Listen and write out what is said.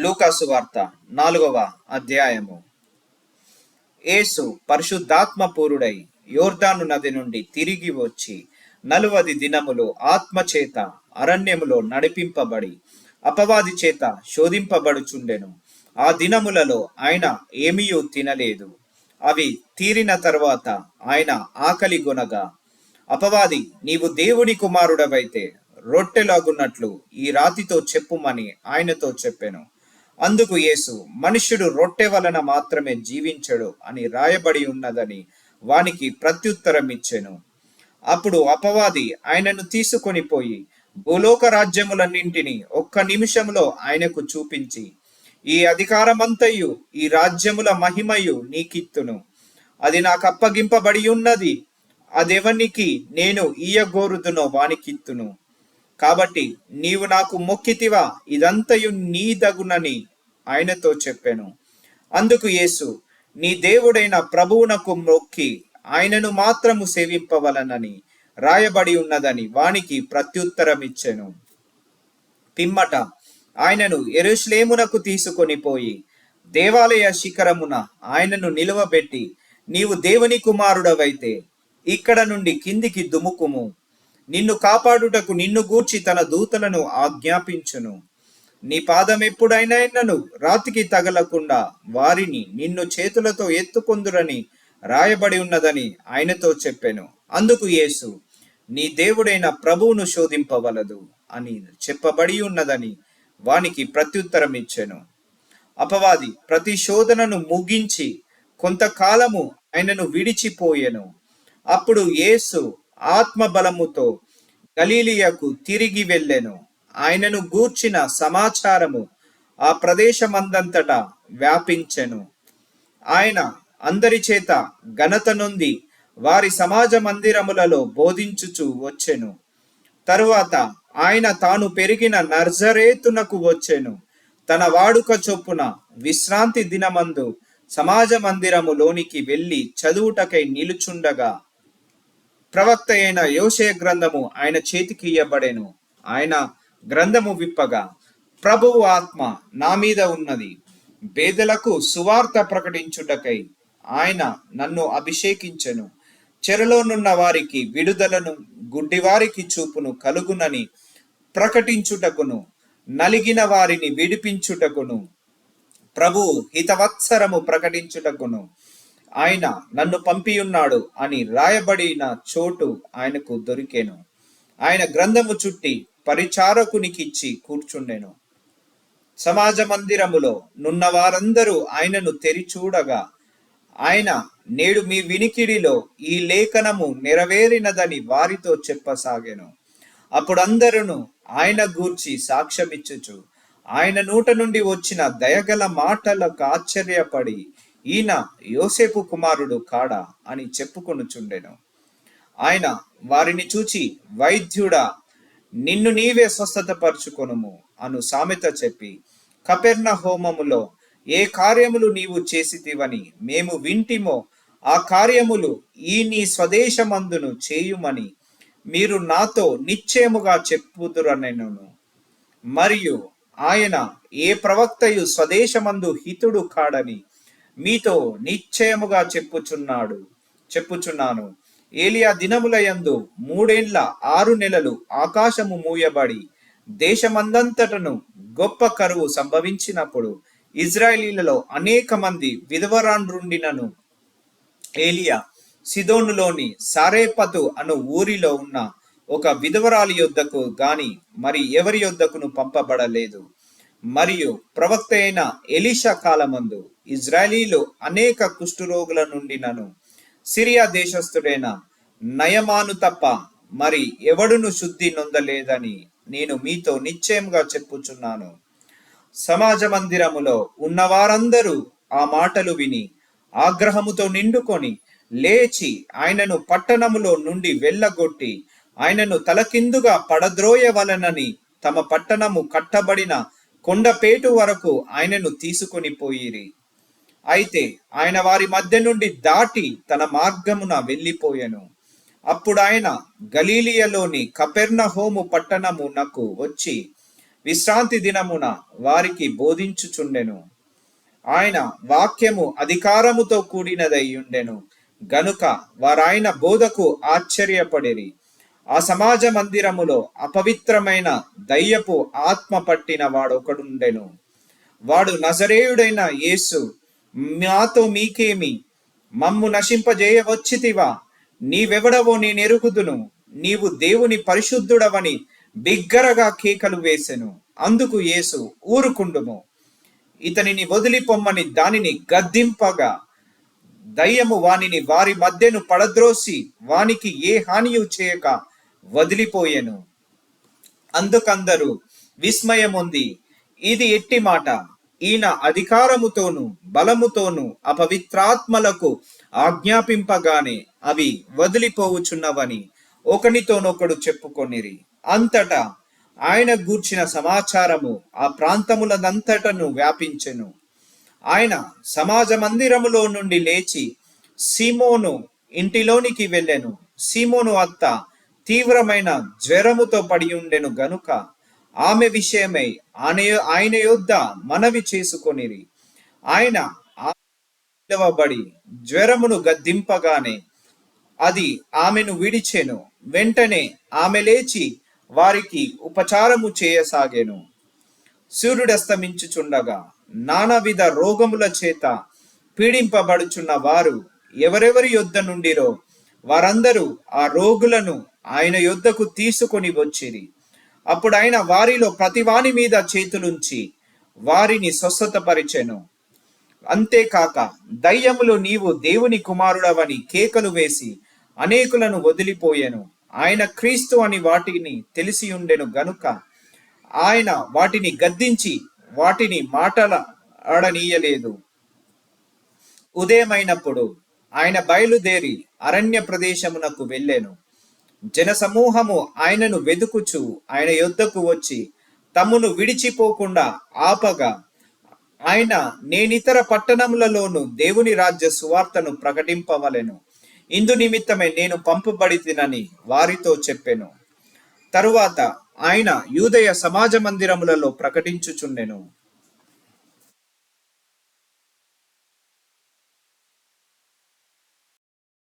లూకాసు వార్త 4వ అధ్యాయము. యేసు పరిశుద్ధాత్మ పూరుడై యోర్దాను నది నుండి తిరిగి వచ్చి 40 దినములు ఆత్మచేత అరణ్యములో నడిపింపబడి అపవాది చేత శోధింపబడుచుండెను. ఆ దినములలో ఆయన ఏమీయూ తినలేదు. అవి తీరిన తరువాత ఆయన ఆకలి గొనగా, అపవాది, నీవు దేవుని కుమారుడవైతే రొట్టెలాగున్నట్లు ఈ రాతితో చెప్పుమని ఆయనతో చెప్పెను. అందుకు యేసు, మనుష్యుడు రొట్టె వలన మాత్రమే జీవించడు అని రాయబడి ఉన్నదని వానికి ప్రత్యుత్తరం ఇచ్చెను. అప్పుడు అపవాది ఆయనను తీసుకొని పోయి భూలోక రాజ్యములన్నింటినీ ఒక్క నిమిషంలో ఆయనకు చూపించి, ఈ అధికారమంతయు ఈ రాజ్యముల మహిమయు నీకిత్తును, అది నాకు అప్పగింపబడి ఉన్నది, అదెవనికి నేను ఇయ్యగోరుదునో వానికిత్తును. కాబట్టి నీవు నాకు మొక్కితివా, ఇదంతయు నీ దగునని ఆయనతో చెప్పెను. అందుకు యేసు, నీ దేవుడైన ప్రభువునకు మొక్కి ఆయనను మాత్రము సేవింపవలనని రాయబడి ఉన్నదని వానికి ప్రత్యుత్తరమిచ్చెను. పిమ్మట ఆయనను యెరూషలేమునకు తీసుకొని పోయి దేవాలయ శిఖరమున ఆయనను నిలువబెట్టి, నీవు దేవుని కుమారుడవైతే ఇక్కడ నుండి కిందికి దుముకుము, నిన్ను కాపాడుటకు నిన్ను గూర్చి తన దూతలను ఆజ్ఞాపించును, నీ పాదం ఎప్పుడైనను రాతికి తగలకుండా వారిని నిన్ను చేతులతో ఎత్తుకొందురని రాయబడి ఉన్నదని ఆయనతో చెప్పెను. అందుకు యేసు, నీ దేవుడైన ప్రభువును శోధింపవలదు అని చెప్పబడి ఉన్నదని వానికి ప్రత్యుత్తరం ఇచ్చెను. అపవాది ప్రతి శోధనను ముగించి కొంతకాలము ఆయనను విడిచిపోయెను. అప్పుడు యేసు ఆత్మబలముతో గలిలయకు తిరిగి వెళ్ళెను. ఆయనను గూర్చిన సమాచారము ఆ ప్రదేశమందంతటా వ్యాపించెను. ఆయన అందరి చేత ఘనత నొంది వారి సమాజ మందిరములలో బోధించుచు వచ్చెను. తరువాత ఆయన తాను పెరిగిన నజరేతునకు వచ్చెను. తన వాడుక చొప్పున విశ్రాంతి దినమందు సమాజ మందిరములోనికి వెళ్ళి చదువుటకై నిలుచుండగా ప్రవక్త అయిన యోషయ గ్రంథము ఆయన చేతికి ఇయ్యబడెను. ఆయన గ్రంథము విప్పగా, ప్రభువు ఆత్మ నా మీద ఉన్నది, పేదలకు సువార్త ప్రకటించుటకై ఆయన నన్ను అభిషేకించెను, చెరలోనున్న వారికి విడుదలను, గుడ్డివారికి చూపును కలుగునని ప్రకటించుటకును, నలిగిన వారిని విడిపించుటకును, ప్రభువు హితవత్సరము ప్రకటించుటకును ఆయన నన్ను పంపియున్నాడు అని రాయబడిన చోటు ఆయనకు దొరికెను. ఆయన గ్రంథము చుట్టి పరిచారకునికిచ్చి కూర్చుండెను. సమాజ మందిరములో నున్న వారందరూ ఆయనను తెరిచూడగా ఆయన, నేడు మీ వినికిడిలో ఈ లేఖనము నెరవేరినదని వారితో చెప్పసాగెను. అప్పుడందరూ ఆయన గూర్చి సాక్ష్యమిచ్చుచు ఆయన నోట నుండి వచ్చిన దయగల మాటలకు ఆశ్చర్యపడి, ఈయన యోసేపు కుమారుడు కాడా అని చెప్పుకొనుచుండెను. ఆయన వారిని చూచి, వైద్యుడా, నిన్ను నీవే స్వస్థతపరచుకొనుము అను సామెత చెప్పి, కపెర్నహూములో ఏ కార్యములు నీవు చేసితివని మేము వింటిమో ఆ కార్యములు ఈ నీ స్వదేశమందును చేయుమని మీరు నాతో నిశ్చయముగా చెప్పుదురనెను. మరియు ఆయన ఏ ప్రవక్తయు స్వదేశమందు హితుడు కాడని మీతో నిశ్చయముగా చెప్పుచున్నాను. ఏలియా దినములయందు 3 ఏండ్ల 6 నెలలు ఆకాశము మూయబడి దేశమందంతటను గొప్ప కరువు సంభవించినప్పుడు ఇజ్రాయేలీలలో అనేక మంది విధవరాండ్రుండినను ఏలియా సిదోనులోని సారేపతు అను ఊరిలో ఉన్న ఒక విధవరాలి యొద్దకు గాని మరి ఎవరి యొద్దకును పంపబడలేదు. మరియు ప్రవక్త అయిన ఎలీషా కాలమందు ఇజ్రాయేలీలు అనేక కుష్ఠరోగుల నుండినను సిరియా దేశస్థుడైన నయమాను తప్ప మరి ఎవడును శుద్ధి నొందలేదని నేను మీతో నిశ్చయంగా చెప్పుచున్నాను. సమాజ మందిరములో ఉన్న వారందరూ ఆ మాటలు విని ఆగ్రహముతో నిండుకొని లేచి ఆయనను పట్టణములో నుండి వెళ్ళగొట్టి ఆయనను తలకిందుగా పడద్రోయవలనని తమ పట్టణము కట్టబడిన కొండపేటు వరకు ఆయనను తీసుకొని పోయిరి. అయితే ఆయన వారి మధ్య నుండి దాటి తన మార్గమున వెళ్ళిపోయెను. అప్పుడు ఆయన గలిలయలోని కపెర్నహూము పట్టణమునకు వచ్చి విశ్రాంతి దినమున వారికి బోధించుచుండెను. ఆయన వాక్యము అధికారముతో కూడినదై ఉండెను గనుక వారాయన బోధకు ఆశ్చర్యపడిరి. ఆ సమాజ మందిరములో అపవిత్రమైన దయ్యపు ఆత్మ పట్టిన వాడొకడుండెను. వాడు నజరేయుడైన యేసు, మాతో మీకేమి, మమ్ము నశింపజేయవచ్చితివా? నీవెవడవో నేనెరుగుదును, నీవు దేవుని పరిశుద్ధుడవని బిగ్గరగా కేకలు వేసెను. అందుకు యేసు, ఊరుకుండుము, ఇతనిని వదిలిపొమ్మని దానిని గద్దింపగా దయ్యము వానిని వారి మధ్యను పడద్రోసి వానికి ఏ హానియు చేయక వదిలిపోయెను. అందుకందరూ విస్మయముంది, ఇది ఎట్టి మాట, ఈయన అధికారముతోను బలముతోను అపవిత్రాత్మలకు ఆజ్ఞాపింపగానే అవి వదిలిపోవుచున్నవని ఒకనితోనొకడు చెప్పుకొనిరి. అంతటా ఆయన గూర్చిన సమాచారము ఆ ప్రాంతములనంతటను వ్యాపించెను. ఆయన సమాజ మందిరములో నుండి లేచి సీమోను ఇంటిలోనికి వెళ్ళెను. సీమోను అత్త తీవ్రమైన జ్వరముతో పడి ఉండెను గనుక ఆమె విషయమై ఆయన యొద్ద మనవి చేసుకొనిరి. ఆయన నిలవబడి జ్వరమును గద్దింపగానే అది ఆమెను విడిచెను. వెంటనే ఆమె లేచి వారికి ఉపచారము చేయసాగెను. సూర్యుడస్తమించుచుండగా నానావిధ రోగముల చేత పీడింపబడుచున్న వారు ఎవరెవరి యొద్ద నుండిరో వారందరూ ఆ రోగులను ఆయన యొద్దకు తీసుకొని వచ్చిరి. అప్పుడు ఆయన వారిలో ప్రతివాని మీద చేతులుంచి వారిని స్వస్థతపరిచెను. అంతేకాక దయ్యములు నీవు దేవుని కుమారుడవని కేకలు వేసి అనేకులను వదిలిపోయెను. ఆయన క్రీస్తు అని వాటిని తెలిసి ఉండెను గనుక ఆయన వాటిని గద్దించి వాటిని మాటలాడనీయలేదు. ఉదయమైనప్పుడు ఆయన బయలుదేరి అరణ్య ప్రదేశమునకు వెళ్ళెను. జనసమూహము ఆయనను వెదుకుచు ఆయన యొద్దకు వచ్చి తమ్మును విడిచిపోకుండా ఆపగా ఆయన, నేనితర పట్టణములలోను దేవుని రాజ్య సువార్తను ప్రకటింపవలెను, ఇందు నిమిత్తమే నేను పంపబడితినని వారితో చెప్పెను. తరువాత ఆయన యూదయ సమాజ మందిరములలో ప్రకటించుచుండెను.